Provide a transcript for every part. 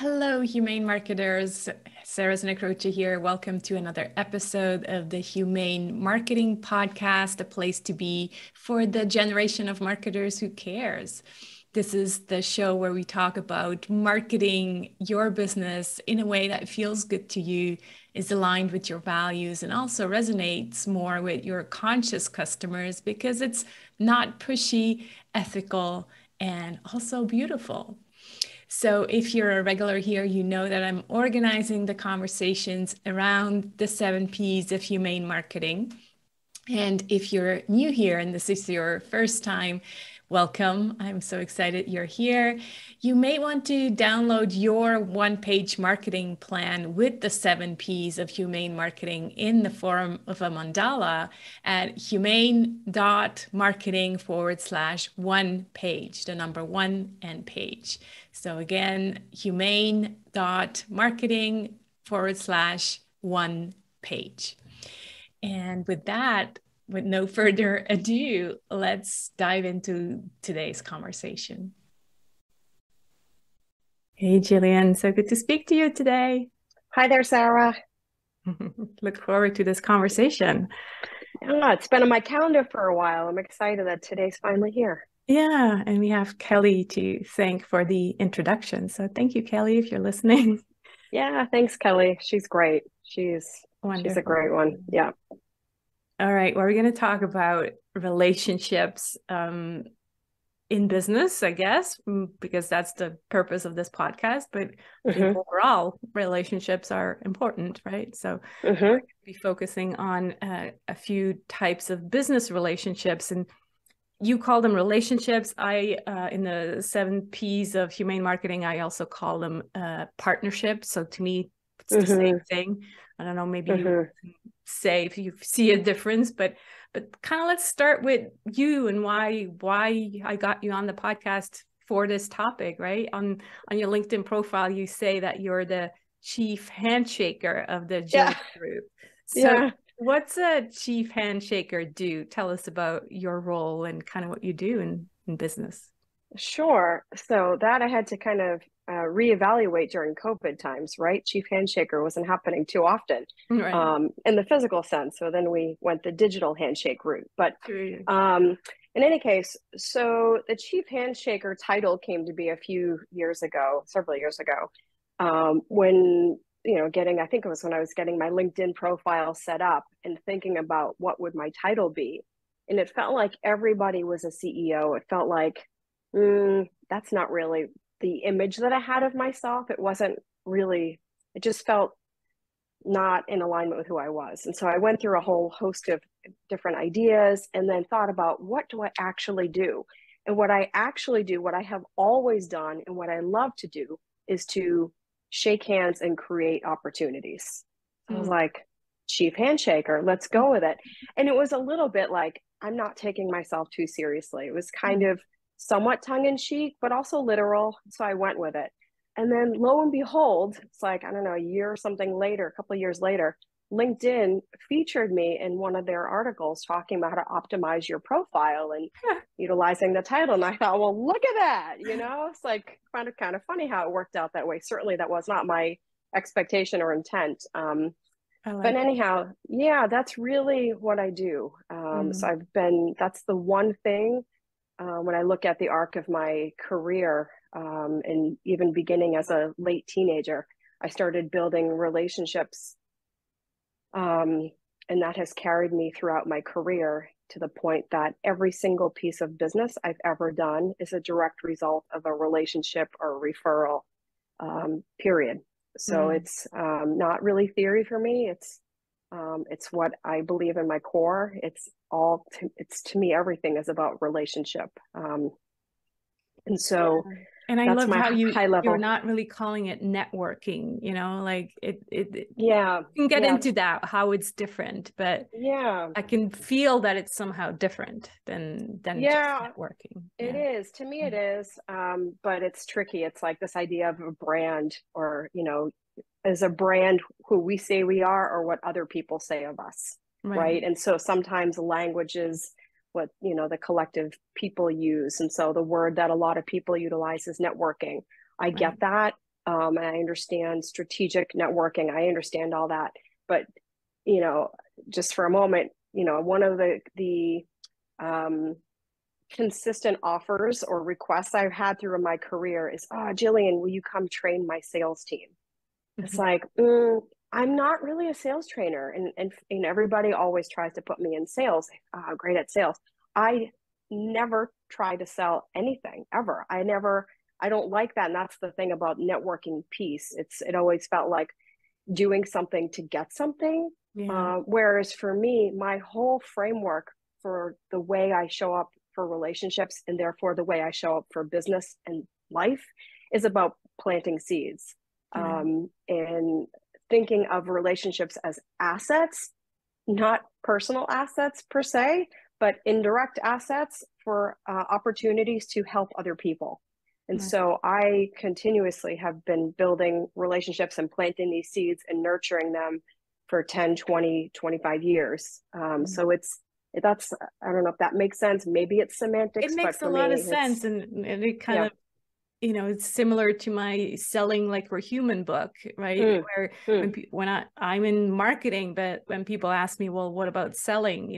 Hello, humane marketers. Sarah Znekrocha here. Welcome to another episode of the Humane Marketing Podcast, a place to be for the generation of marketers who cares. This is the show where we talk about marketing your business in a way that feels good to you, is aligned with your values, and also resonates more with your conscious customers because it's not pushy, ethical, and also beautiful. So if you're a regular here, you know that I'm organizing the conversations around the 7 Ps of humane marketing. And if you're new here and this is your first time, welcome. I'm so excited you're here. You may want to download your one-page marketing plan with the 7 Ps of humane marketing in the form of a mandala at humane.marketing/one page, the number one and page. So again, humane.marketing/one page. And with that, with no further ado, let's dive into today's conversation. Hey, Jillian, so good to speak to you today. Hi there, Sarah. Look forward to this conversation. Yeah, it's been on my calendar for a while. I'm excited that today's finally here. Yeah, and we have Kelly to thank for the introduction. So thank you, Kelly, if you're listening. Yeah, thanks, Kelly. She's great. She's a great one. Yeah. All right. Well, we're going to talk about relationships in business, I guess, because that's the purpose of this podcast. But I think overall, relationships are important, right? So we're going to be focusing on a few types of business relationships, and you call them relationships. I, in the 7 Ps of humane marketing, I also call them partnerships. So to me, it's the same thing. I don't know, maybe you say if you see a difference, but kind of let's start with you and why I got you on the podcast for this topic, right? On your LinkedIn profile, you say that you're the chief handshaker of the Jillian Group. So what's a chief handshaker do? Tell us about your role and kind of what you do in business. Sure. So that I had to kind of reevaluate during COVID times, right? Chief handshaker wasn't happening too often in the physical sense. So then we went the digital handshake route. But in any case, so the chief handshaker title came to be several years ago, when I think it was when I was getting my LinkedIn profile set up and thinking about what would my title be. And it felt like everybody was a CEO. It felt like, that's not really the image that I had of myself. It just felt not in alignment with who I was. And so I went through a whole host of different ideas and then thought about, what do I actually do? And what I actually do, what I have always done and what I love to do is to shake hands and create opportunities. I was like, chief handshaker, let's go with it. And it was a little bit like, I'm not taking myself too seriously. It was kind of somewhat tongue-in-cheek, but also literal. So I went with it. And then lo and behold, it's like, I don't know, a couple of years later, LinkedIn featured me in one of their articles talking about how to optimize your profile and utilizing the title. And I thought, well, look at that. It's like kind of funny how it worked out that way. Certainly that was not my expectation or intent. But anyhow, that's really what I do. So that's the one thing. When I look at the arc of my career, and even beginning as a late teenager, I started building relationships. And that has carried me throughout my career to the point that every single piece of business I've ever done is a direct result of a relationship or a referral, period. So it's not really theory for me. It's what I believe in my core. To me, everything is about relationship. And so and I love how you're not really calling it networking, like it you can get into that, how it's different, but I can feel that it's somehow different than just networking. It is. To me, it is. But it's tricky. It's like this idea of a brand, or, is a brand who we say we are or what other people say of us, right? And so sometimes language is what the collective people use, and so the word that a lot of people utilize is networking. I get that, And I understand strategic networking. I understand all that. But, just for a moment, one of the consistent offers or requests I've had through my career is, Jillian, will you come train my sales team? It's like, I'm not really a sales trainer. And everybody always tries to put me in sales. Great at sales. I never try to sell anything ever. I don't like that. And that's the thing about networking piece. It always felt like doing something to get something. Yeah. Whereas for me, my whole framework for the way I show up for relationships, and therefore the way I show up for business and life, is about planting seeds. And thinking of relationships as assets, not personal assets per se, but indirect assets for opportunities to help other people. And so I continuously have been building relationships and planting these seeds and nurturing them for 10, 20, 25 years. So that's, I don't know if that makes sense. Maybe it's semantics. It makes but for a lot me, of sense. And it kind of, it's similar to my Selling Like We're Human book, right? Where when I'm in marketing, but when people ask me, well, what about selling?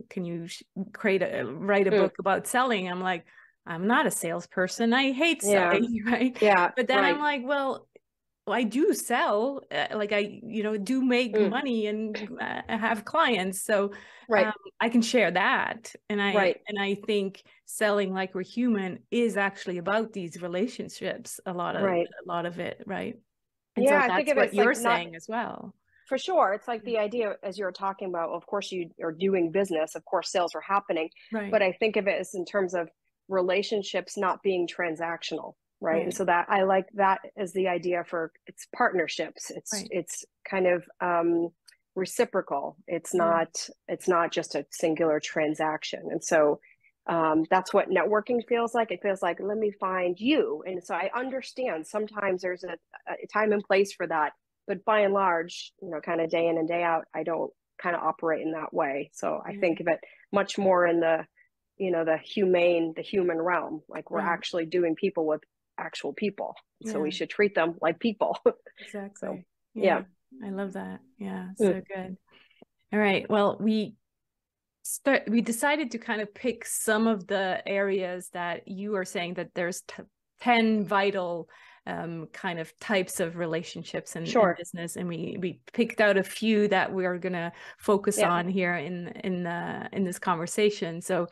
Can you write a book about selling? I'm like, I'm not a salesperson. I hate selling, right? Yeah. But then I'm like, well, I do sell, like I, do make money and have clients. So I can share that. And I think Selling Like We're Human is actually about these relationships, a lot of it. Right. And so I that's think of what you're like saying as well. For sure. It's like the idea, as you're talking about, of course you are doing business, of course sales are happening, but I think of it as in terms of relationships not being transactional. Right. And so that I like that as the idea for it's partnerships. It's kind of reciprocal. It's not just a singular transaction. And so that's what networking feels like. It feels like, let me find you. And so I understand sometimes there's a time and place for that, but by and large, kind of day in and day out, I don't kind of operate in that way. So I think of it much more in the human realm, like we're actually doing people with actual people. So we should treat them like people. Exactly. So, I love that. Yeah. So good. All right. Well, we decided to kind of pick some of the areas that you are saying that there's 10 vital kind of types of relationships in business, and we picked out a few that we are going to focus on here in this conversation. So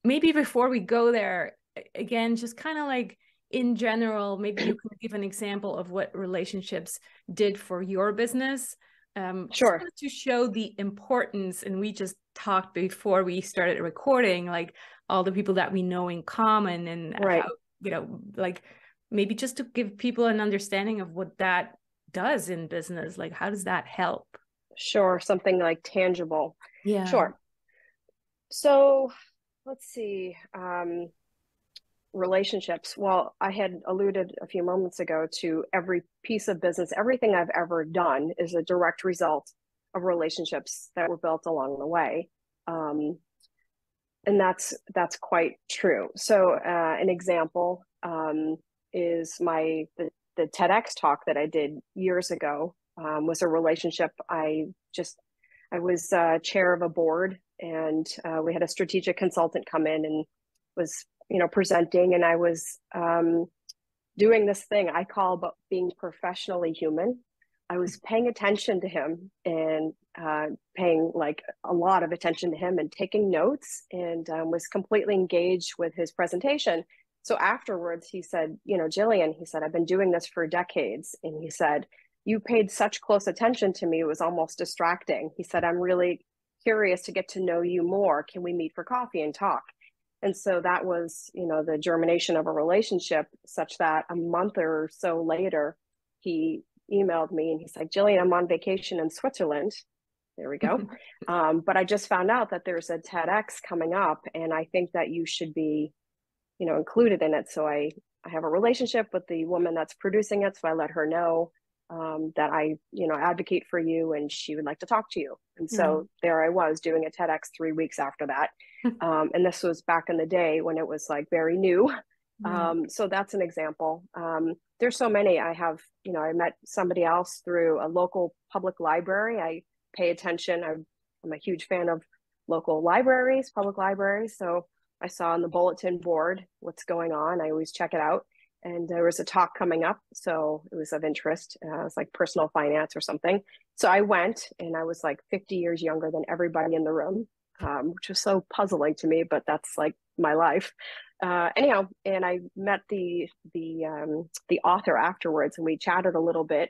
maybe before we go there, again, just kind of like in general, maybe you can give an example of what relationships did for your business. Just to show the importance, and we just talked before we started recording, like all the people that we know in common, and how, like maybe just to give people an understanding of what that does in business, like how does that help? Sure, something like tangible. Yeah. Sure. So let's see. Relationships. Well, I had alluded a few moments ago to every piece of business, everything I've ever done is a direct result of relationships that were built along the way. And that's quite true. So an example is the TEDx talk that I did years ago was a relationship. I was chair of a board, and we had a strategic consultant come in and was presenting, and I was doing this thing I call about being professionally human. I was paying attention to him and paying like a lot of attention to him and taking notes, and was completely engaged with his presentation. So afterwards he said, Jillian, he said, I've been doing this for decades. And he said, you paid such close attention to me, it was almost distracting. He said, I'm really curious to get to know you more. Can we meet for coffee and talk? And so that was, the germination of a relationship, such that a month or so later, he emailed me and he's like, Jillian, I'm on vacation in Switzerland. There we go. But I just found out that there's a TEDx coming up, and I think that you should be, included in it. So I have a relationship with the woman that's producing it. So I let her know that I, advocate for you, and she would like to talk to you. And so there I was doing a TEDx 3 weeks after that. And this was back in the day when it was like very new. So that's an example. There's so many. I have, I met somebody else through a local public library. I pay attention. I'm a huge fan of local libraries, public libraries. So I saw on the bulletin board what's going on. I always check it out. And there was a talk coming up, so it was of interest. It was like personal finance or something. So I went, and I was like 50 years younger than everybody in the room, which was so puzzling to me, but that's like my life. Anyhow, and I met the author afterwards, and we chatted a little bit,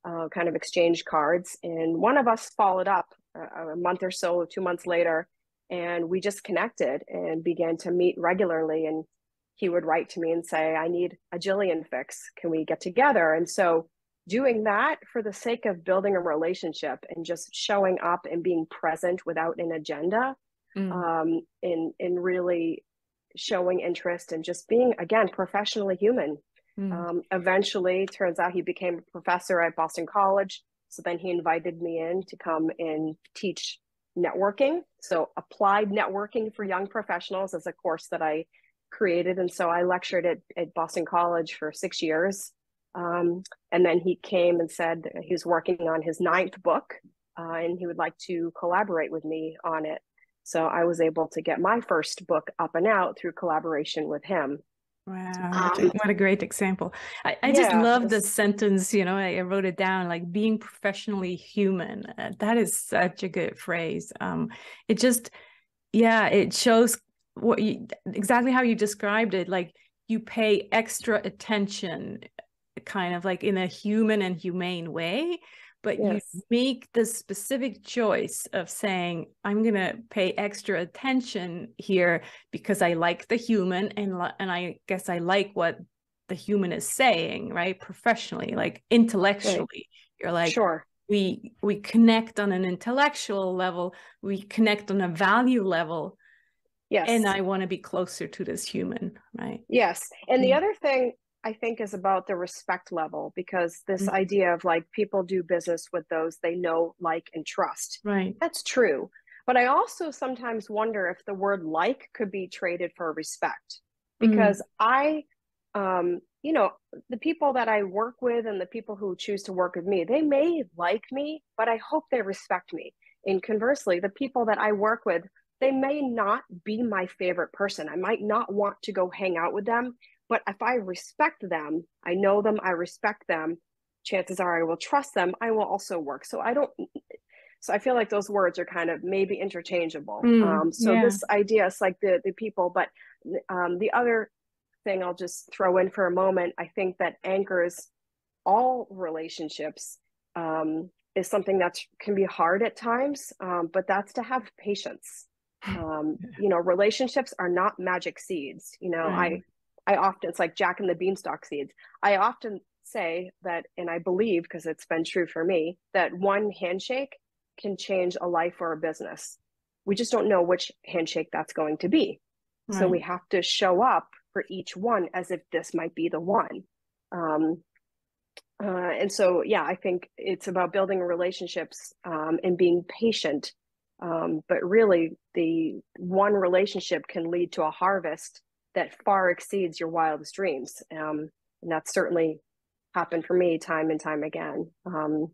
kind of exchanged cards. And one of us followed up a month or so, 2 months later, and we just connected and began to meet regularly. And he would write to me and say, I need a Jillian fix. Can we get together? And so doing that for the sake of building a relationship and just showing up and being present without an agenda, in really showing interest and just being, again, professionally human. Eventually, turns out he became a professor at Boston College. So then he invited me in to come and teach networking. So applied networking for young professionals is a course that I created. And so I lectured at Boston College for 6 years. And then he came and said he was working on his 9th book, and he would like to collaborate with me on it. So I was able to get my first book up and out through collaboration with him. Wow, what a great example. I just love the sentence, I wrote it down, like being professionally human. That is such a good phrase. It just, it shows exactly how you described it. Like you pay extra attention, kind of like in a human and humane way, but you make the specific choice of saying, I'm going to pay extra attention here because I like the human, and I guess I like what the human is saying, right? Professionally, like intellectually, right. You're like, sure. We connect on an intellectual level, we connect on a value level. Yes. And I want to be closer to this human, right? Yes. And the other thing I think is about the respect level, because this idea of like people do business with those they know, like, and trust. Right. That's true. But I also sometimes wonder if the word like could be traded for respect, because the people that I work with and the people who choose to work with me, they may like me, but I hope they respect me. And conversely, the people that I work with, they may not be my favorite person. I might not want to go hang out with them, but if I respect them, I know them, I respect them, chances are I will trust them, I will also work. So I feel like those words are kind of maybe interchangeable. This idea is like the people, but the other thing I'll just throw in for a moment, I think that anchors all relationships is something that can be hard at times, but that's to have patience. Relationships are not magic seeds. I often, it's like Jack and the Beanstalk seeds. I often say that, and I believe, because it's been true for me, that one handshake can change a life or a business. We just don't know which handshake that's going to be. Right. So we have to show up for each one as if this might be the one. And so, I think it's about building relationships and being patient. But really, the one relationship can lead to a harvest that far exceeds your wildest dreams. And that's certainly happened for me time and time again. But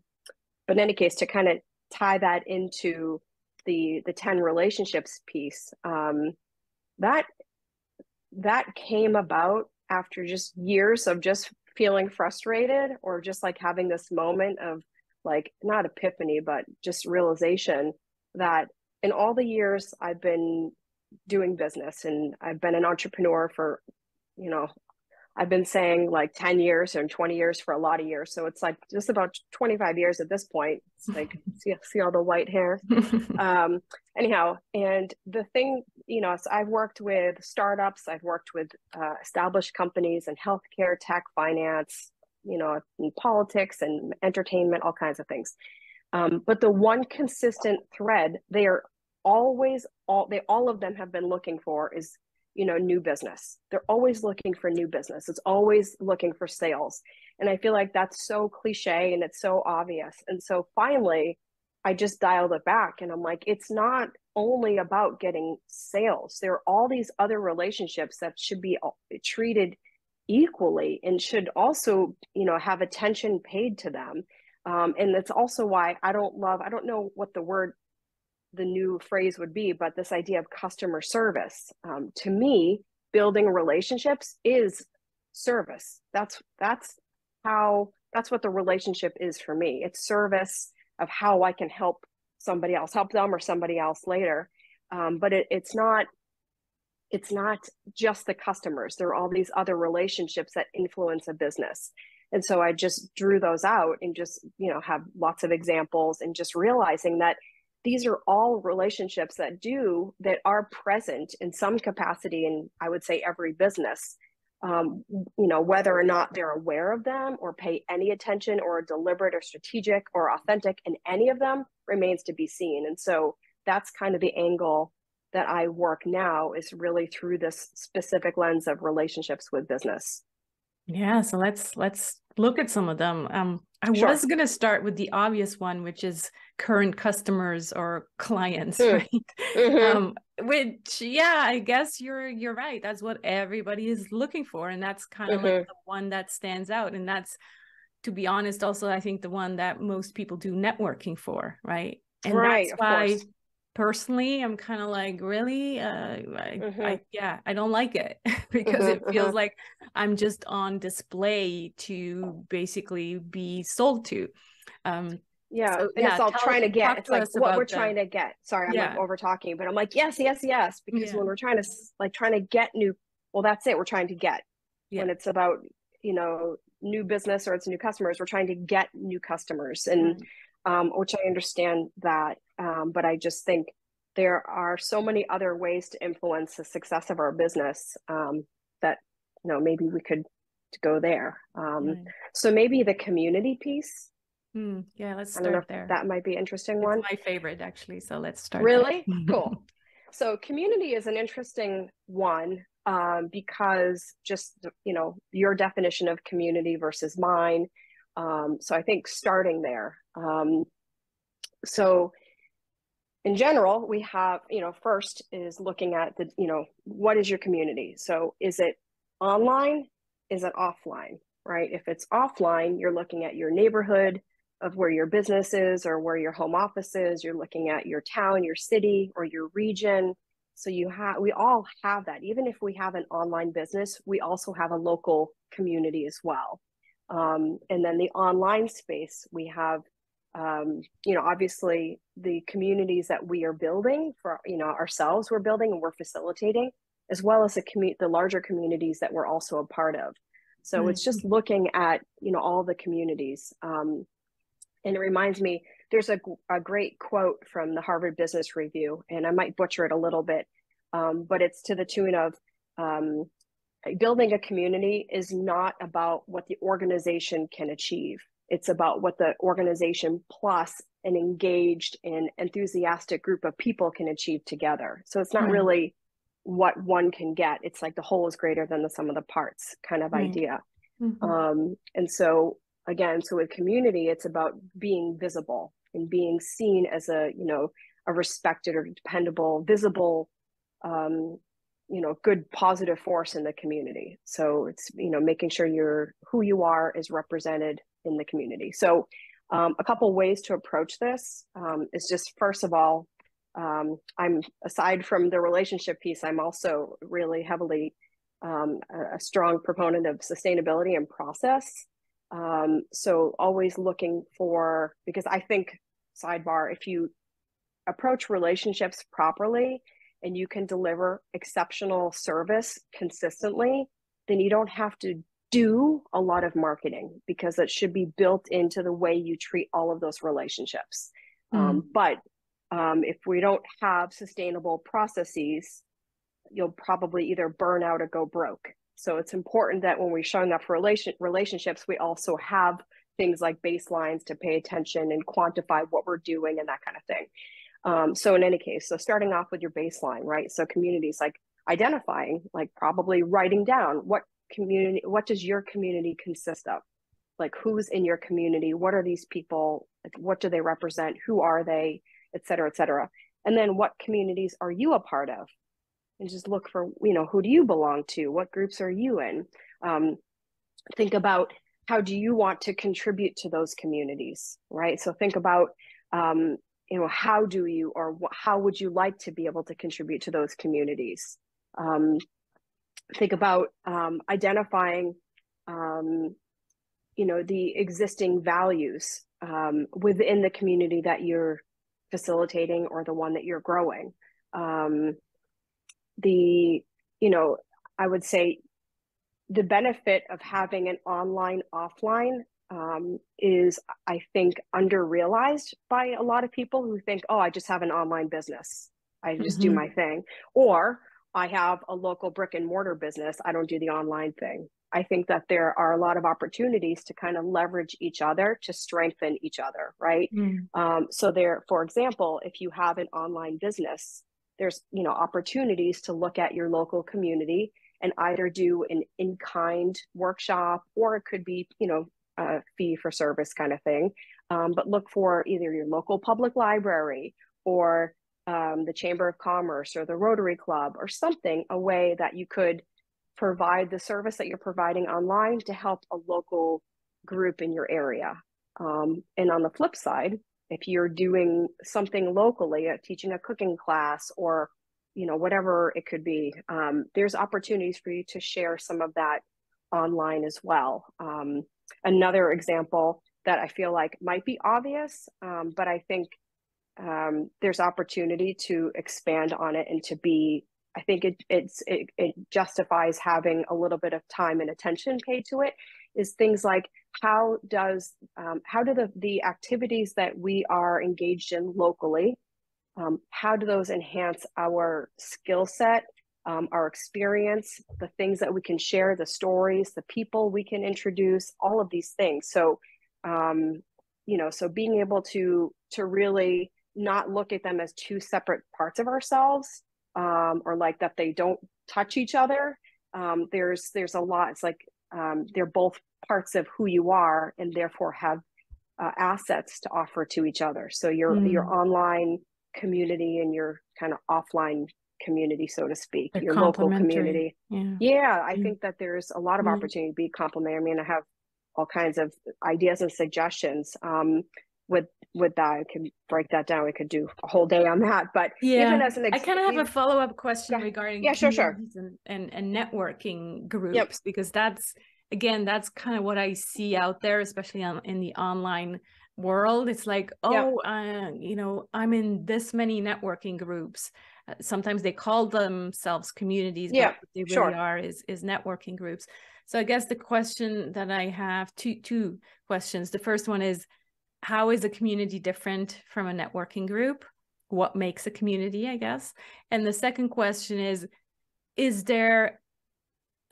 in any case, to kind of tie that into the 10 relationships piece, that came about after just years of just feeling frustrated, or just like having this moment of like, not epiphany, but just realization that in all the years I've been doing business, and I've been an entrepreneur for, I've been saying like 10 years and 20 years for a lot of years. So it's like just about 25 years at this point. It's like, see all the white hair. Anyhow, and the thing, so I've worked with startups, I've worked with established companies in healthcare, tech, finance, in politics and entertainment, all kinds of things. But the one consistent thread they are always, all of them have been looking for is, new business. They're always looking for new business. It's always looking for sales. And I feel like that's so cliche and it's so obvious. And so finally, I just dialed it back, and I'm like, it's not only about getting sales. There are all these other relationships that should be treated equally and should also, you know, have attention paid to them. And that's also why I don't know what the new phrase would be, but this idea of customer service. To me, building relationships is service. That's what the relationship is for me. It's service of how I can help somebody else, help them or somebody else later. But it's not just the customers. There are all these other relationships that influence a business. And so I just drew those out and just, you know, have lots of examples, and just realizing that these are all relationships that are present in some capacity in, I would say, every business. You know, whether or not they're aware of them or pay any attention or are deliberate or strategic or authentic in any of them remains to be seen. And so that's kind of the angle that I work now, is really through this specific lens of relationships with business. Yeah, so let's look at some of them. I was going to start with the obvious one, which is current customers or clients, right? Which, yeah, I guess you're right. That's what everybody is looking for, and that's kind of like the one that stands out. And that's, to be honest, also I think the one that most people do networking for, right? And that's why personally I'm kind of like, really, I don't like it because it feels like I'm just on display to basically be sold to. It's all trying to get, it's like what we're trying to get. Sorry, I'm like over talking, but I'm like, yes, because when we're trying to get new, well, that's it, we're trying to get. When it's about, you know, new business or it's new customers, we're trying to get new customers, and which I understand that, but I just think there are so many other ways to influence the success of our business, that, you know, maybe we could go there. So maybe the community piece. Yeah, let's start there. That might be an interesting one. It's my favorite, actually. So let's start. Really? Cool. So community is an interesting one, because just, you know, your definition of community versus mine. So I think starting there. So in general, we have, you know, first is looking at the, you know, what is your community? So is it online? Is it offline, right? If it's offline, you're looking at your neighborhood of where your business is or where your home office is. You're looking at your town, your city, or your region. So we all have that. Even if we have an online business, we also have a local community as well. And then the online space, we have, you know, obviously the communities that we are building for, you know, ourselves, we're building and we're facilitating, as well as the larger communities that we're also a part of. So it's just looking at, you know, all the communities. And it reminds me, there's a great quote from the Harvard Business Review, and I might butcher it a little bit, but it's to the tune of, building a community is not about what the organization can achieve. It's about what the organization plus an engaged and enthusiastic group of people can achieve together. So it's not really what one can get. It's like the whole is greater than the sum of the parts kind of idea. And so again, so with community, it's about being visible and being seen as a, you know, a respected or dependable, visible, you know, good positive force in the community. So it's, you know, making sure who you are is represented in the community. So a couple ways to approach this is just, first of all, I'm, aside from the relationship piece, I'm also really heavily a strong proponent of sustainability and process. So always looking for, because I think, sidebar, if you approach relationships properly and you can deliver exceptional service consistently, then you don't have to do a lot of marketing, because it should be built into the way you treat all of those relationships. But if we don't have sustainable processes, you'll probably either burn out or go broke. So it's important that when we're showing up for relationships, we also have things like baselines to pay attention and quantify what we're doing and that kind of thing. So in any case, so starting off with your baseline, right? So communities, like identifying, like probably writing down what does your community consist of? Like, who's in your community? What are these people? What do they represent? Who are they? Et cetera, et cetera. And then what communities are you a part of? And just look for, who do you belong to? What groups are you in? Think about, how do you want to contribute to those communities, right? So think about, how do you, or how would you like to be able to contribute to those communities? Think about identifying, the existing values within the community that you're facilitating or the one that you're growing. I would say the benefit of having an online offline is, I think, under-realized by a lot of people who think, oh, I just have an online business. I just do my thing. Or I have a local brick and mortar business. I don't do the online thing. I think that there are a lot of opportunities to kind of leverage each other to strengthen each other, right? So there, for example, if you have an online business, there's, opportunities to look at your local community and either do an in-kind workshop, or it could be, a fee for service kind of thing. But look for either your local public library or the Chamber of Commerce or the Rotary Club or something, a way that you could provide the service that you're providing online to help a local group in your area. And on the flip side, if you're doing something locally, teaching a cooking class or, whatever it could be, there's opportunities for you to share some of that online as well. Another example that I feel like might be obvious, but I think there's opportunity to expand on it and to be, I think it justifies having a little bit of time and attention paid to it, is things like how do the activities that we are engaged in locally, how do those enhance our skill set, our experience, the things that we can share, the stories, the people we can introduce, all of these things. So, so being able to really not look at them as two separate parts of ourselves, or like that they don't touch each other. There's a lot. It's like they're both parts of who you are, and therefore have assets to offer to each other. So your online community and your kind of offline community, so to speak, they're your local community. I think that there's a lot of opportunity to be complementary. I mean, I have all kinds of ideas and suggestions. With that, I can break that down. We could do a whole day on that. But even as an I kind of have a follow-up question regarding sure. And networking groups, because that's kind of what I see out there, especially in the online world. It's like, I'm in this many networking groups. Sometimes they call themselves communities, but what they really are is networking groups. So I guess the question that I have, two questions. The first one is, how is a community different from a networking group? What makes a community, I guess? And the second question is there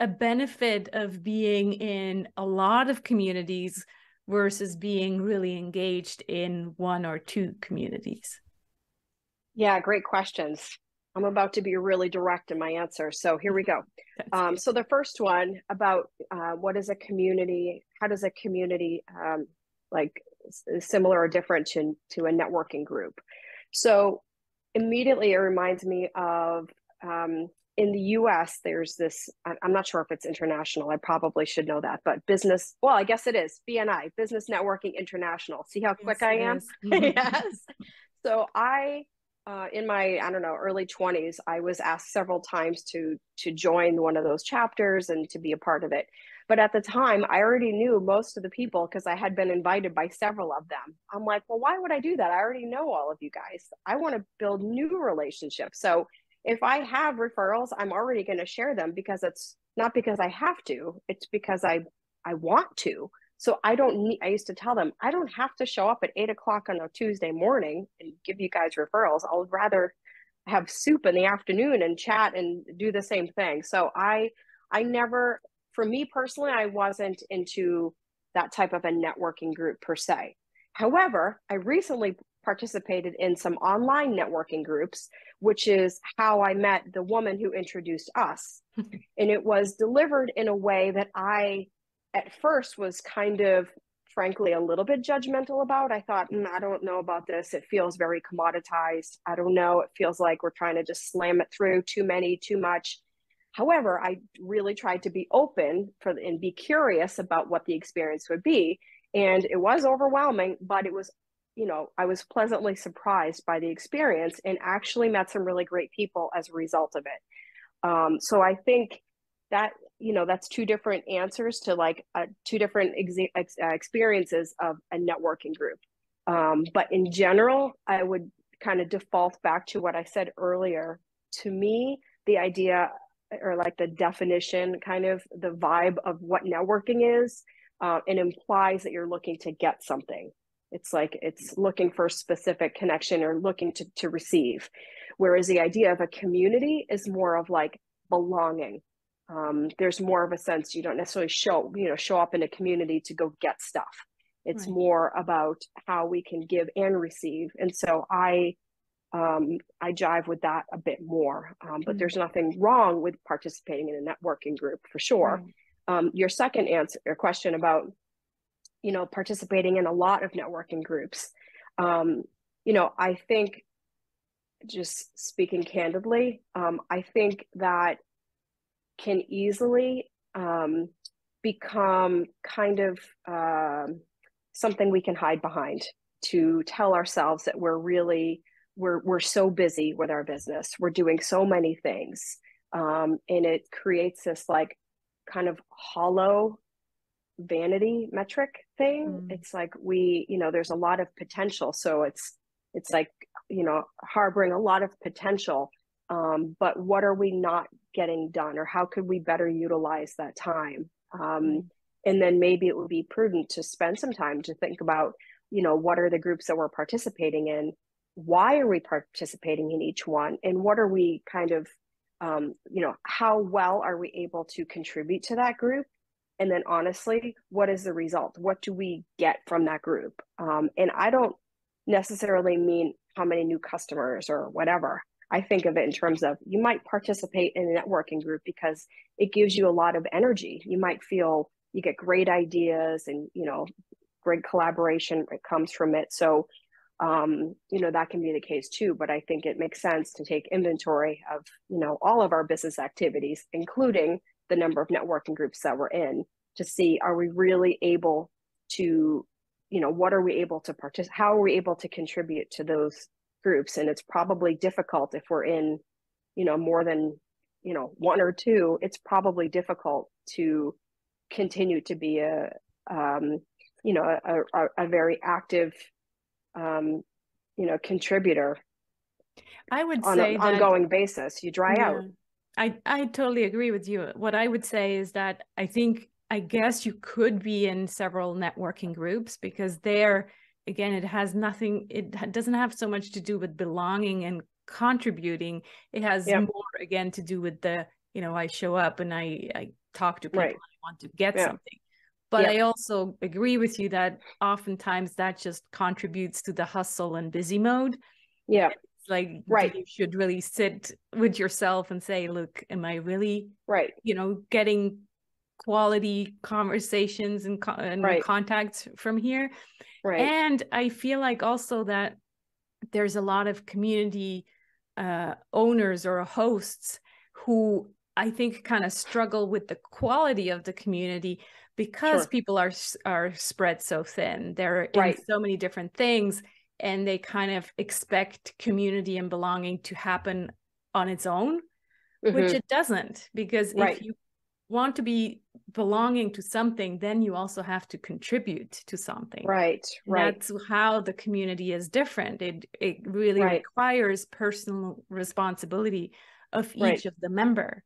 a benefit of being in a lot of communities versus being really engaged in one or two communities? Yeah, great questions. I'm about to be really direct in my answer. So here we go. So the first one about what is a community? How does a community similar or different to a networking group? So immediately it reminds me of in the US, there's this, I'm not sure if it's international, I probably should know that, but I guess it is, BNI, Business Networking International. See how quick I am? Yes. So in my, early 20s, I was asked several times to join one of those chapters and to be a part of it. But at the time, I already knew most of the people because I had been invited by several of them. I'm like, well, why would I do that? I already know all of you guys. I want to build new relationships. So if I have referrals, I'm already going to share them, because it's not because I have to, it's because I want to. So I used to tell them, I don't have to show up at 8 o'clock on a Tuesday morning and give you guys referrals. I'll rather have soup in the afternoon and chat and do the same thing. So I never, for me personally, I wasn't into that type of a networking group per se. However, I recently participated in some online networking groups, which is how I met the woman who introduced us. And it was delivered in a way that I, at first, was kind of frankly a little bit judgmental about. I thought, I don't know about this. It feels very commoditized. I don't know. It feels like we're trying to just slam it through, too many, too much. However, I really tried to be open and be curious about what the experience would be. And it was overwhelming, but it was, I was pleasantly surprised by the experience and actually met some really great people as a result of it. So I think that, that's two different answers to like two different experiences of a networking group. But in general, I would kind of default back to what I said earlier. To me, the idea, or like the definition, kind of the vibe of what networking is, it implies that you're looking to get something. It's like it's looking for a specific connection or looking to receive. Whereas the idea of a community is more of like belonging. There's more of a sense you don't necessarily show up in a community to go get stuff. It's right. More about how we can give and receive. And so I jive with that a bit more, but there's nothing wrong with participating in a networking group for sure. Right. Your second question about, participating in a lot of networking groups. I think, just speaking candidly, I think that can easily become kind of something we can hide behind to tell ourselves that we're so busy with our business. We're doing so many things. And it creates this like kind of hollow vanity metric thing. It's like there's a lot of potential. So it's like, harboring a lot of potential. But what are we not getting done, or how could we better utilize that time? And then maybe it would be prudent to spend some time to think about, what are the groups that we're participating in? Why are we participating in each one? And what are we kind of, how well are we able to contribute to that group? And then honestly, what is the result? What do we get from that group? And I don't necessarily mean how many new customers or whatever. I think of it in terms of, you might participate in a networking group because it gives you a lot of energy. You might feel you get great ideas and, great collaboration that comes from it. So, that can be the case too, but I think it makes sense to take inventory of, all of our business activities, including the number of networking groups that we're in, to see, are we really able to, what are we able to participate, how are we able to contribute to those groups? And it's probably difficult if we're in, more than, one or two. It's probably difficult to continue to be a very active, contributor. I would on say an ongoing basis. You dry out. I totally agree with you. What I would say is that I guess you could be in several networking groups, because there, again, it doesn't have so much to do with belonging and contributing. It has more, again, to do with the, I show up and I talk to people, right. I want to get something. But I also agree with you that oftentimes that just contributes to the hustle and busy mode. Yeah. It's like, right. You should really sit with yourself and say, look, am I really, right, getting quality conversations and right. contacts from here? Right. And I feel like also that there's a lot of community owners or hosts who I think kind of struggle with the quality of the community, because people are spread so thin. They're in so many different things, and they kind of expect community and belonging to happen on its own, which it doesn't, because if you want to be belonging to something, then you also have to contribute to something. Right. That's how the community is different. It really requires personal responsibility of each of the member.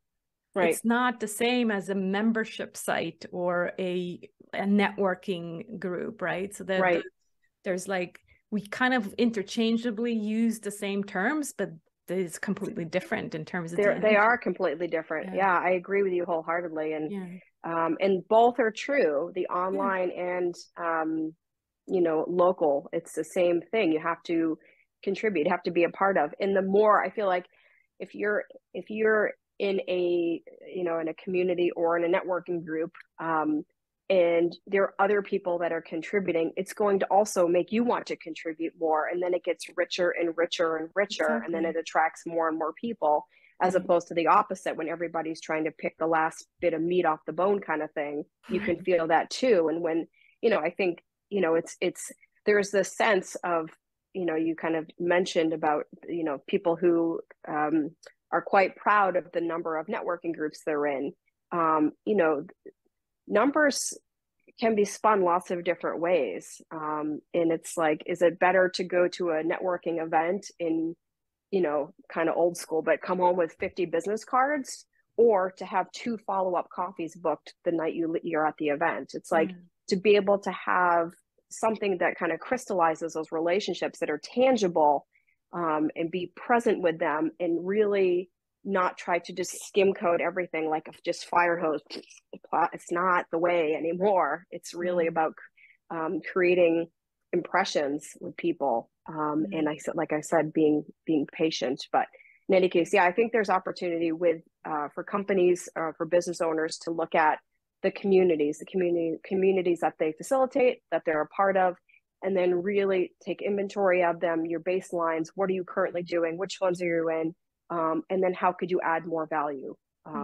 Right. It's not the same as a membership site or a networking group, right? So that there's like, we kind of interchangeably use the same terms, but it's completely different in terms of they are completely different. Yeah, I agree with you wholeheartedly. And both are true, the online and local. It's the same thing. You have to contribute, have to be a part of. And the more, I feel like if you're in a in a community or in a networking group, and there are other people that are contributing, it's going to also make you want to contribute more. And then it gets richer and richer and richer. Exactly. And then it attracts more and more people, as opposed to the opposite, when everybody's trying to pick the last bit of meat off the bone kind of thing. You can feel that too. And when, I think, there's this sense of, you kind of mentioned about, people who are quite proud of the number of networking groups they're in. Numbers can be spun lots of different ways. And it's like, is it better to go to a networking event in, kind of old school, but come home with 50 business cards, or to have 2 follow-up coffees booked the night you're at the event? It's like to be able to have something that kind of crystallizes those relationships that are tangible, and be present with them, and really not try to just skim code everything like just fire hose. It's not the way anymore. It's really about creating impressions with people. And like I said, being patient. But in any case, I think there's opportunity for companies, for business owners, to look at the communities that they facilitate, that they're a part of, and then really take inventory of them, your baselines. What are you currently doing? Which ones are you in? And then how could you add more value?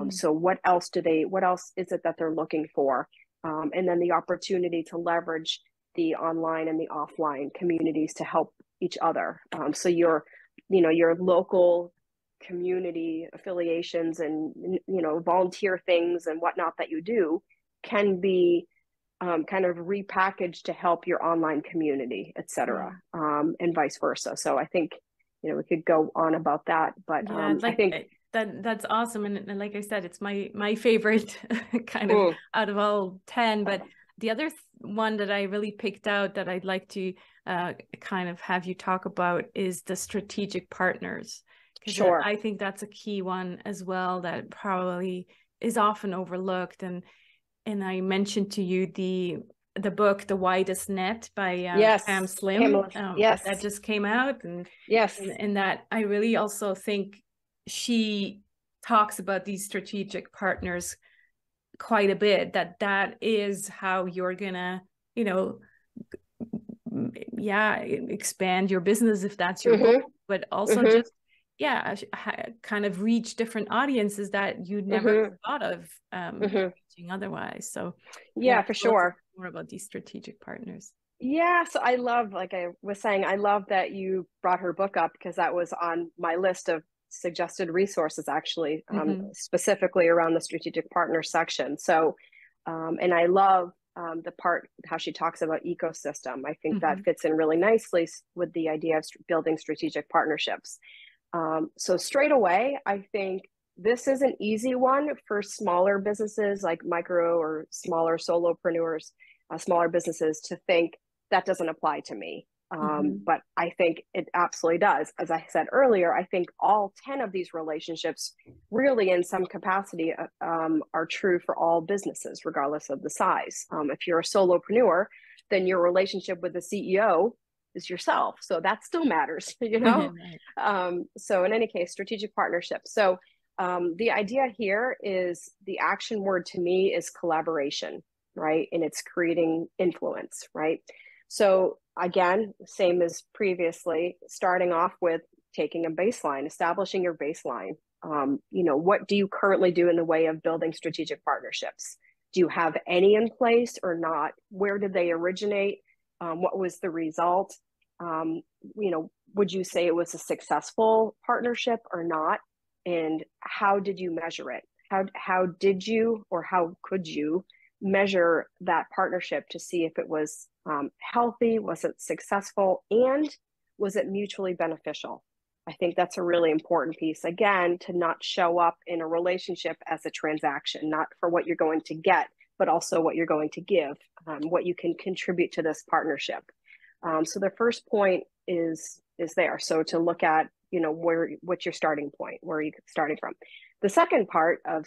So what else is it that they're looking for? And then the opportunity to leverage the online and the offline communities to help each other. So your local community affiliations and, volunteer things and whatnot that you do can be kind of repackaged to help your online community, et cetera, and vice versa. So I think, we could go on about that, but I think that's awesome. And like I said, it's my favorite kind of out of all 10, but the other one that I really picked out that I'd like to kind of have you talk about is the strategic partners. Sure. I think that's a key one as well that probably is often overlooked. And I mentioned to you the book The Widest Net by Pam Slim. That just came out, and and that I really also think she talks about these strategic partners quite a bit, that is how you're gonna expand your business, if that's your goal, but also just kind of reach different audiences that you'd never thought of reaching otherwise. So for sure, more about these strategic partners. So I love, like I was saying, I love that you brought her book up, because that was on my list of suggested resources, actually, specifically around the strategic partner section. So and I love the part how she talks about ecosystem. I think that fits in really nicely with the idea of building strategic partnerships. So straight away, I think this is an easy one for smaller businesses, like micro or smaller solopreneurs, smaller businesses, to think that doesn't apply to me. But I think it absolutely does. As I said earlier, I think all 10 of these relationships really in some capacity are true for all businesses, regardless of the size. If you're a solopreneur, then your relationship with the CEO is yourself. So that still matters, So in any case, strategic partnerships. So the idea here is, the action word to me is collaboration, right? And it's creating influence, right? So again, same as previously, starting off with taking a baseline, establishing your baseline. What do you currently do in the way of building strategic partnerships? Do you have any in place or not? Where did they originate? What was the result? Would you say it was a successful partnership or not? And how did you measure it? How did you, or how could you measure that partnership to see if it was healthy? Was it successful? And was it mutually beneficial? I think that's a really important piece, again, to not show up in a relationship as a transaction, not for what you're going to get, but also what you're going to give, what you can contribute to this partnership. So the first point is there. So to look at, what's your starting point? Where are you starting from? The second part of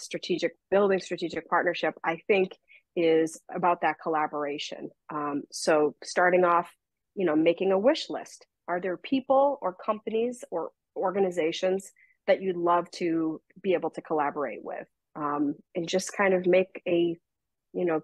building strategic partnership, I think, is about that collaboration. So starting off, making a wish list. Are there people or companies or organizations that you'd love to be able to collaborate with? And just kind of make a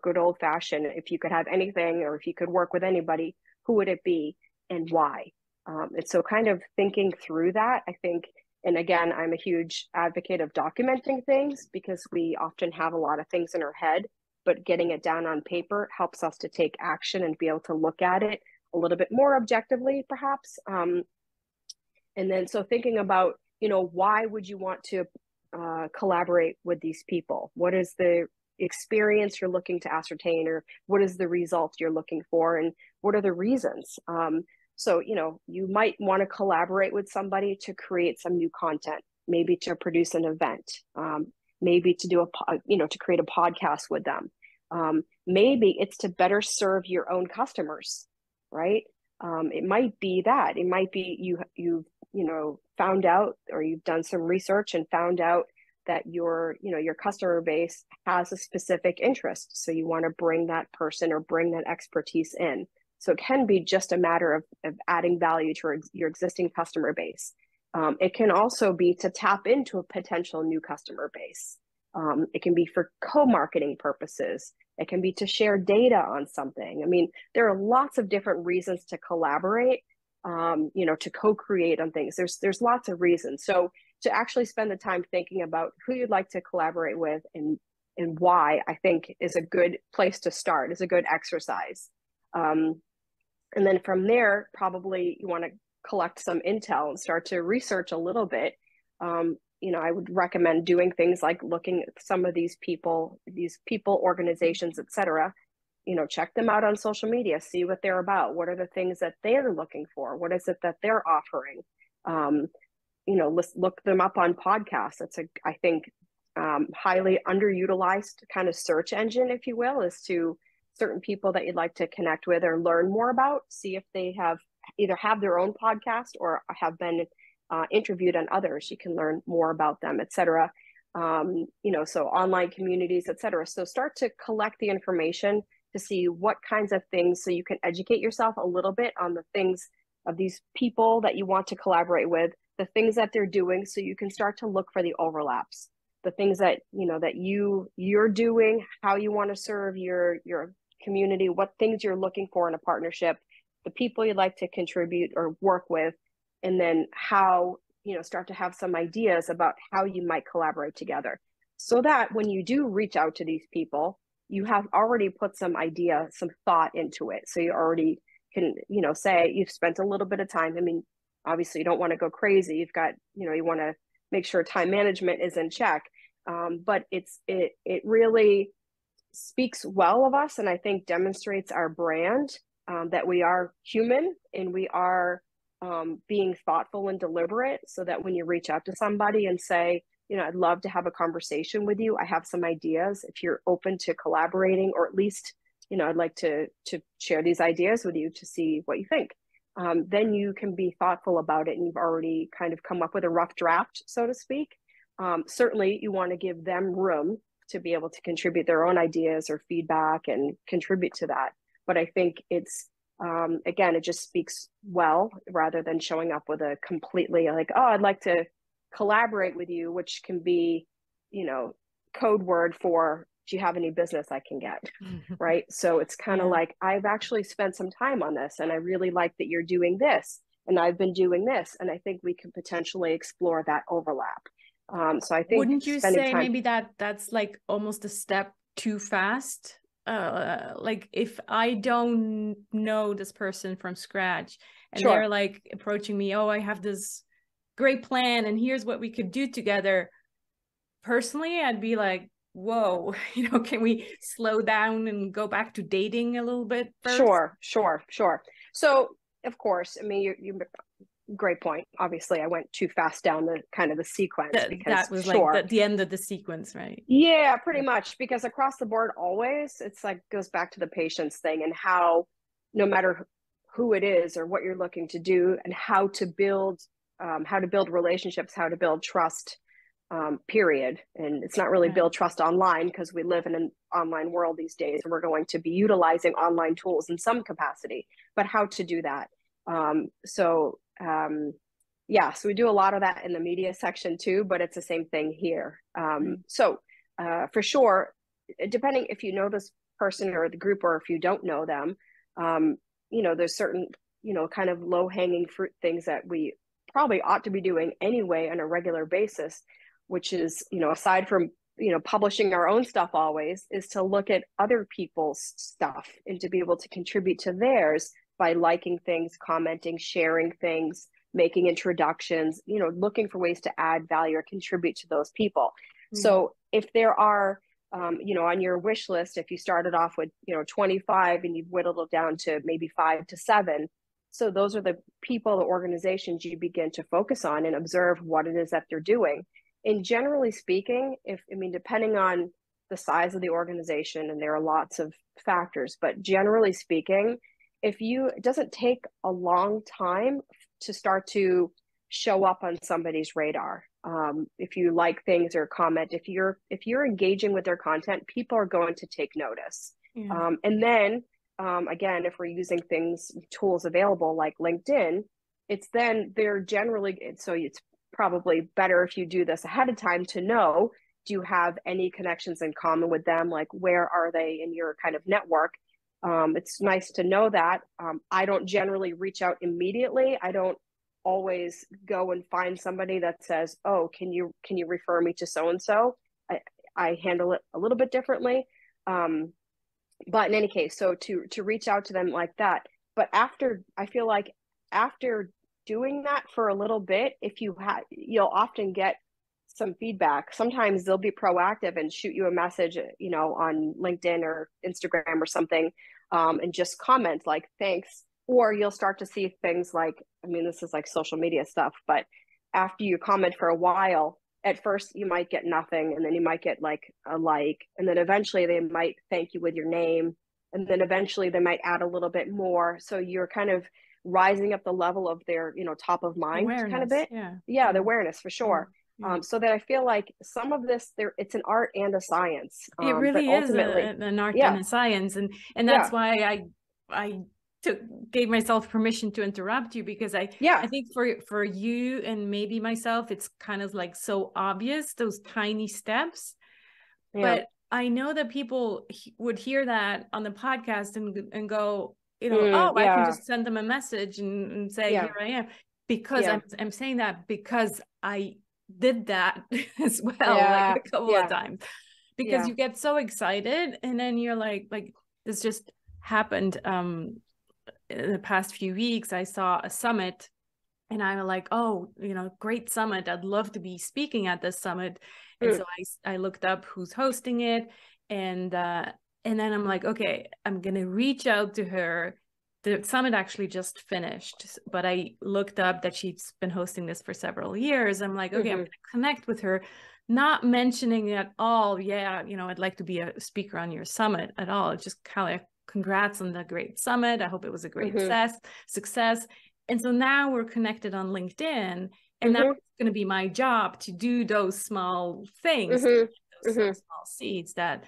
good old fashioned, if you could have anything, or if you could work with anybody, who would it be and why? And so kind of thinking through that, I think, and again, I'm a huge advocate of documenting things, because we often have a lot of things in our head, but getting it down on paper helps us to take action and be able to look at it a little bit more objectively, perhaps. And then, so thinking about, why would you want to collaborate with these people? What is the experience you're looking to ascertain, or what is the result you're looking for, and what are the reasons? So, you might want to collaborate with somebody to create some new content, maybe to produce an event, maybe to do to create a podcast with them. Maybe it's to better serve your own customers, right? It might be that. It might be you've found out, or you've done some research and found out that your customer base has a specific interest. So you want to bring that person or bring that expertise in. So it can be just a matter of adding value to your existing customer base. It can also be to tap into a potential new customer base. It can be for co-marketing purposes. It can be to share data on something. I mean, there are lots of different reasons to collaborate, to co-create on things. There's lots of reasons. So to actually spend the time thinking about who you'd like to collaborate with and why, I think is a good place to start, is a good exercise. And then from there, probably you want to collect some intel and start to research a little bit. I would recommend doing things like looking at some of these people, organizations, etc. Check them out on social media, see what they're about. What are the things that they're looking for? What is it that they're offering? Look them up on podcasts. It's I think, highly underutilized kind of search engine, if you will, as to certain people that you'd like to connect with or learn more about. See if they either have their own podcast or have been interviewed on others. You can learn more about them, etc. So online communities, etc. So start to collect the information to see what kinds of things, so you can educate yourself a little bit on the things of these people that you want to collaborate with, the things that they're doing, so you can start to look for the overlaps, the things that that you're doing, how you want to serve your community, what things you're looking for in a partnership, the people you'd like to contribute or work with, and then how, start to have some ideas about how you might collaborate together, so that when you do reach out to these people, you have already put some idea, some thought into it. So you already can, say you've spent a little bit of time. I mean, obviously you don't want to go crazy. You've got, you want to make sure time management is in check. But it really speaks well of us, and I think demonstrates our brand, that we are human and we are being thoughtful and deliberate, so that when you reach out to somebody and say, I'd love to have a conversation with you, I have some ideas, if you're open to collaborating, or at least, I'd like to share these ideas with you to see what you think. Then you can be thoughtful about it, and you've already kind of come up with a rough draft, so to speak. Certainly you want to give them room to be able to contribute their own ideas or feedback and contribute to that. But I think it's, again, it just speaks well, rather than showing up with a completely like, oh, I'd like to collaborate with you, which can be, code word for, do you have any business I can get? Right. So it's kind of like, I've actually spent some time on this, and I really like that you're doing this, and I've been doing this, and I think we can potentially explore that overlap. So I think, wouldn't you say maybe that's like almost a step too fast? Like if I don't know this person from scratch, and they're like approaching me, oh, I have this great plan and here's what we could do together. Personally, I'd be like, whoa, can we slow down and go back to dating a little bit first? Sure. So of course, I mean, you great point. Obviously, I went too fast down the kind of the sequence, because that was like the end of the sequence, right? Yeah, pretty much. Because across the board, always, it's like goes back to the patience thing, and how, no matter who it is or what you're looking to do, and how to build relationships, how to build trust, period. And it's not really build trust online, because we live in an online world these days, and we're going to be utilizing online tools in some capacity, but how to do that. So we do a lot of that in the media section too, but it's the same thing here. So for sure, depending if you know this person or the group, or if you don't know them, there's certain, kind of low hanging fruit things that we probably ought to be doing anyway on a regular basis, which is, aside from, publishing our own stuff always, is to look at other people's stuff and to be able to contribute to theirs by liking things, commenting, sharing things, making introductions, looking for ways to add value or contribute to those people. So if there are, on your wish list, if you started off with, 25 and you've whittled it down to maybe 5 to 7, so those are the people, the organizations you begin to focus on and observe what it is that they're doing. And generally speaking, depending on the size of the organization, and there are lots of factors, but generally speaking, it doesn't take a long time to start to show up on somebody's radar. If you like things or comment, if you're engaging with their content, people are going to take notice. And then again, if we're using tools available like LinkedIn, they're generally, so it's probably better if you do this ahead of time to know, do you have any connections in common with them? Like, where are they in your kind of network? It's nice to know that. I don't generally reach out immediately. I don't always go and find somebody that says, oh, can you refer me to so-and-so? I handle it a little bit differently. But in any case, so to reach out to them like that. But I feel like after doing that for a little bit, you'll often get some feedback. Sometimes they'll be proactive and shoot you a message, on LinkedIn or Instagram or something, and just comment like, thanks. Or you'll start to see things like, this is like social media stuff, but after you comment for a while, at first you might get nothing, and then you might get like a like, and then eventually they might thank you with your name, and then eventually they might add a little bit more. So you're kind of rising up the level of their, top of mind awareness, kind of bit. Yeah, the awareness for sure. So that I feel like some of this, it's an art and a science. It really is an art and a science, and that's why I gave myself permission to interrupt you, because I think for you and maybe myself, it's kind of like so obvious, those tiny steps. But I know that people would hear that on the podcast and go, I can just send them a message and say, here I am, because I'm saying that because I did that as well, like a couple of times, because you get so excited, and then you're like this just happened in the past few weeks. I saw a summit, and I'm like, oh, great summit, I'd love to be speaking at this summit. And so I looked up who's hosting it, and then I'm like, okay, I'm gonna reach out to her. The summit actually just finished, but I looked up that she's been hosting this for several years. I'm like, okay, I'm gonna connect with her, not mentioning at all, I'd like to be a speaker on your summit at all. Just kind of congrats on the great summit. I hope it was a great success. And so now we're connected on LinkedIn, and now it's going to be my job to do those small things, those small seeds that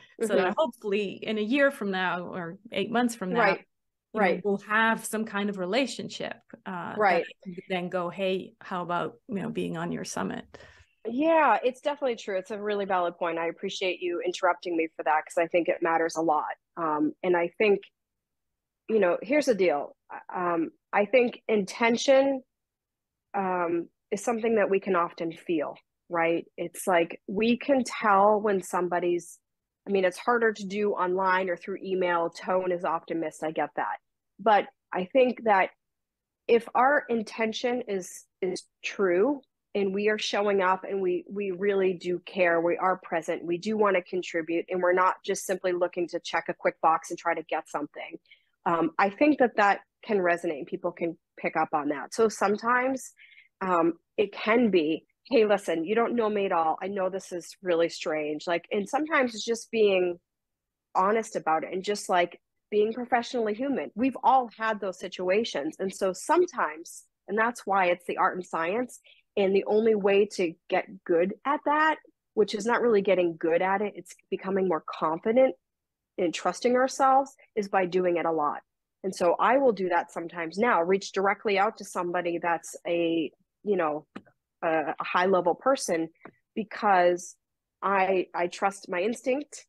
hopefully in a year from now or 8 months from now, we'll have some kind of relationship. That I can then go, hey, how about being on your summit? Yeah, it's definitely true. It's a really valid point. I appreciate you interrupting me for that, because I think it matters a lot. And I think, here's the deal. I think intention is something that we can often feel, right? It's like we can tell when somebody's, it's harder to do online or through email. Tone is often missed. I get that. But I think that if our intention is true, and we are showing up, and we really do care, we are present, we do want to contribute, and we're not just simply looking to check a quick box and try to get something, I think that can resonate, and people can pick up on that. So sometimes it can be, hey, listen, you don't know me at all. I know this is really strange. And sometimes it's just being honest about it, and just being professionally human. We've all had those situations. And so sometimes, and that's why it's the art and science. And the only way to get good at that, which is not really getting good at it, it's becoming more confident in trusting ourselves, is by doing it a lot. And so I will do that sometimes now, reach directly out to somebody that's a high level person, because I trust my instinct.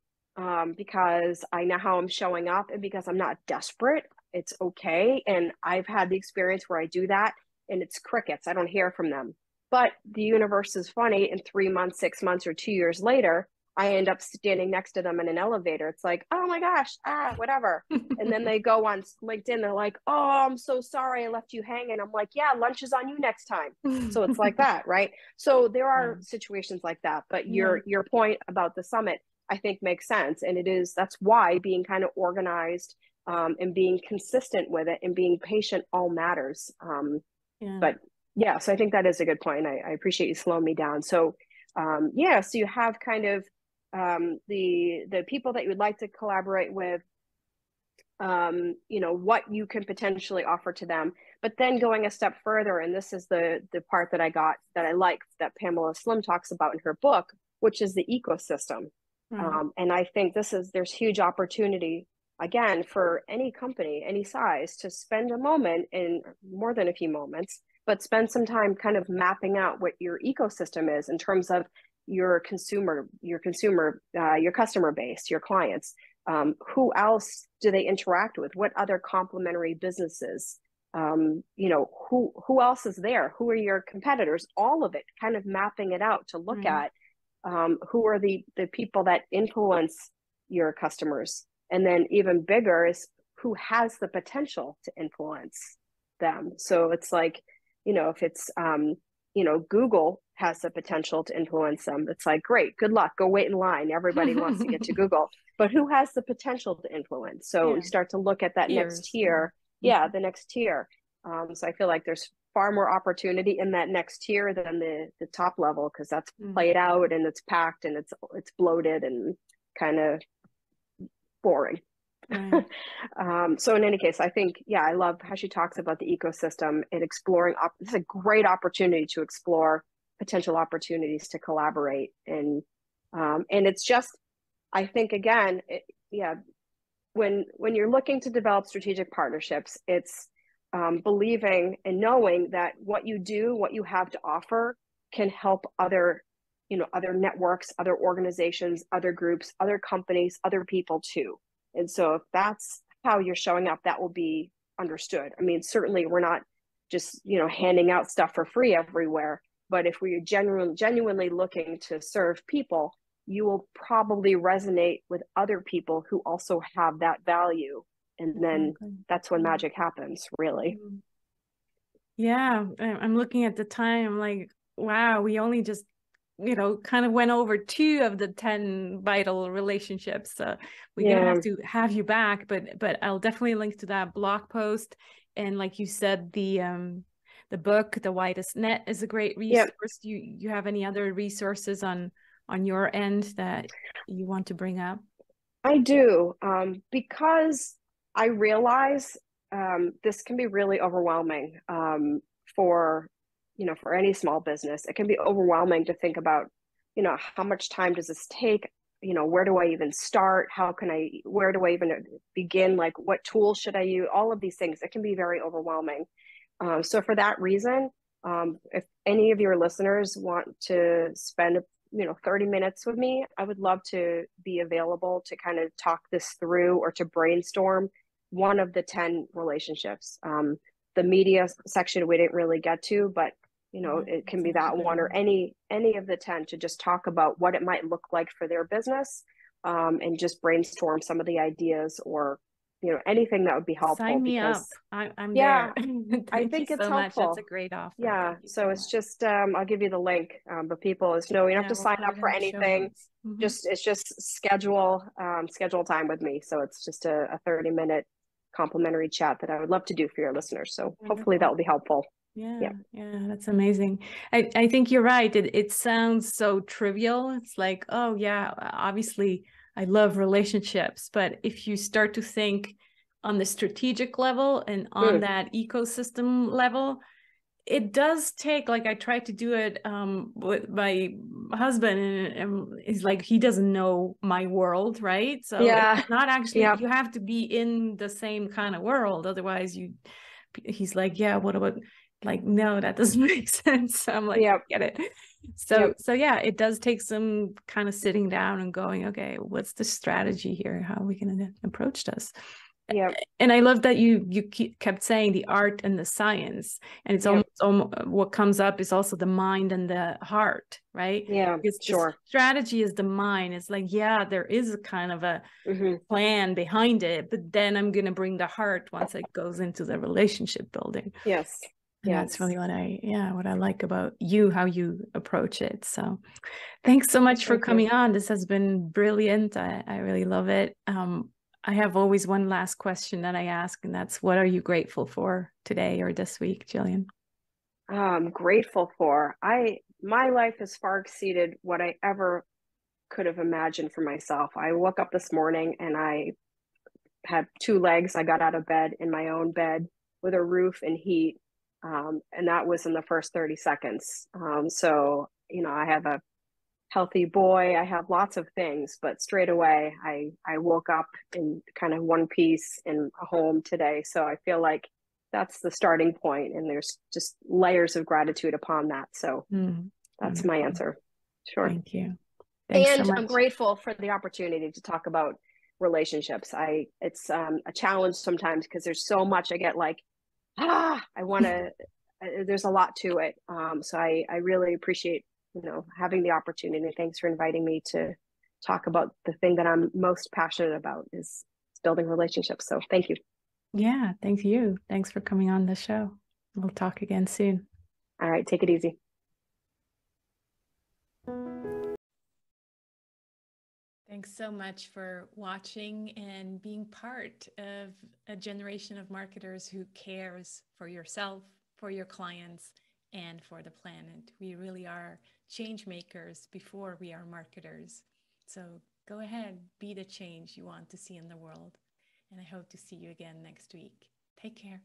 because I know how I'm showing up, and because I'm not desperate. It's okay. And I've had the experience where I do that and it's crickets. I don't hear from them. But the universe is funny. And 3 months, 6 months, or 2 years later, I end up standing next to them in an elevator. It's like, oh my gosh, whatever. And then they go on LinkedIn. They're like, oh, I'm so sorry I left you hanging. I'm like, yeah, lunch is on you next time. So it's like that, right? So there are situations like that. But your point about the summit, I think, makes sense. And that's why being kind of organized and being consistent with it and being patient all matters. But yeah, so I think that is a good point. I appreciate you slowing me down. So so you have kind of the people that you would like to collaborate with, what you can potentially offer to them, but then going a step further, and this is the part that I like that Pamela Slim talks about in her book, which is the ecosystem. And I think there's huge opportunity, again, for any company, any size, to spend a moment, in more than a few moments, but spend some time kind of mapping out what your ecosystem is in terms of your customer base, your clients. Who else do they interact with? What other complementary businesses? Who else is there? Who are your competitors? All of it, kind of mapping it out to look at who are the people that influence your customers. And then even bigger is who has the potential to influence them. So it's like, if it's, Google has the potential to influence them. It's like, great, good luck, go wait in line. Everybody wants to get to Google, but who has the potential to influence? So you start to look at that next tier. The next tier. So I feel like there's far more opportunity in that next tier than the top level, because that's played out and it's packed and it's bloated and kind of boring. So in any case, I think, I love how she talks about the ecosystem and exploring. It's a great opportunity to explore potential opportunities to collaborate. And it's just, I think, again, when you're looking to develop strategic partnerships, it's believing and knowing that what you do, what you have to offer, can help other networks, other organizations, other groups, other companies, other people too. And so if that's how you're showing up, that will be understood. I mean, certainly we're not just, handing out stuff for free everywhere, but if we're genuinely looking to serve people, you will probably resonate with other people who also have that value. And then that's when magic happens, really. Yeah, I'm looking at the time. I'm like, wow, we only just kind of went over 2 of the 10 vital relationships. We're gonna have to have you back, but I'll definitely link to that blog post. And like you said, the book, The Widest Net, is a great resource. You have any other resources on your end that you want to bring up? I do, because I realize this can be really overwhelming for any small business. It can be overwhelming to think about, how much time does this take? Where do I even start? Where do I even begin? Like, what tools should I use? All of these things, it can be very overwhelming. So for that reason, if any of your listeners want to spend 30 minutes with me, I would love to be available to kind of talk this through, or to brainstorm one of the 10 relationships. The media section we didn't really get to, but it can be that one, or any of the 10, to just talk about what it might look like for their business, and just brainstorm some of the ideas, or anything that would be helpful. Sign me up. I'm there. I think it's so helpful. That's a great offer. Yeah. So it's just, I'll give you the link, but people, you don't have to sign up for anything. It's just schedule time with me. So it's just a 30-minute complimentary chat that I would love to do for your listeners. So hopefully that will be helpful. Yeah, that's amazing. I think you're right. It sounds so trivial. It's like, oh yeah, obviously I love relationships, but if you start to think on the strategic level and on that ecosystem level, it does take, like, I tried to do it with my husband, and it's like, he doesn't know my world, right? So it's not actually, you have to be in the same kind of world. Otherwise he's like, yeah, what about like, no, that doesn't make sense. So I'm like, get it. So yeah, it does take some kind of sitting down and going, okay, what's the strategy here? How are we going to approach this? Yeah. And I love that you kept saying the art and the science, and it's almost what comes up is also the mind and the heart, right? Yeah, because sure. Strategy is the mind. It's like, yeah, there is a kind of a plan behind it, but then I'm going to bring the heart once it goes into the relationship building. Yes. And that's really what I like about you, how you approach it. So thanks so much for coming on. This has been brilliant. I really love it. I have always one last question that I ask, and that's, what are you grateful for today or this week, Jillian? I'm grateful for. My life has far exceeded what I ever could have imagined for myself. I woke up this morning and I had 2 legs. I got out of bed in my own bed with a roof and heat. And that was in the first 30 seconds. So, I have a healthy boy. I have lots of things, but straight away, I woke up in kind of one piece in a home today. So I feel like that's the starting point, and there's just layers of gratitude upon that. So that's my answer. Sure. Thank you. Thanks and so much. I'm grateful for the opportunity to talk about relationships. It's a challenge sometimes because there's so much I get like, I want to, there's a lot to it. So I really appreciate, having the opportunity. Thanks for inviting me to talk about the thing that I'm most passionate about is building relationships. So thank you. Yeah, thank you. Thanks for coming on the show. We'll talk again soon. All right, take it easy. Thanks so much for watching and being part of a generation of marketers who cares for yourself, for your clients, and for the planet. We really are change makers before we are marketers. So go ahead, be the change you want to see in the world. And I hope to see you again next week. Take care.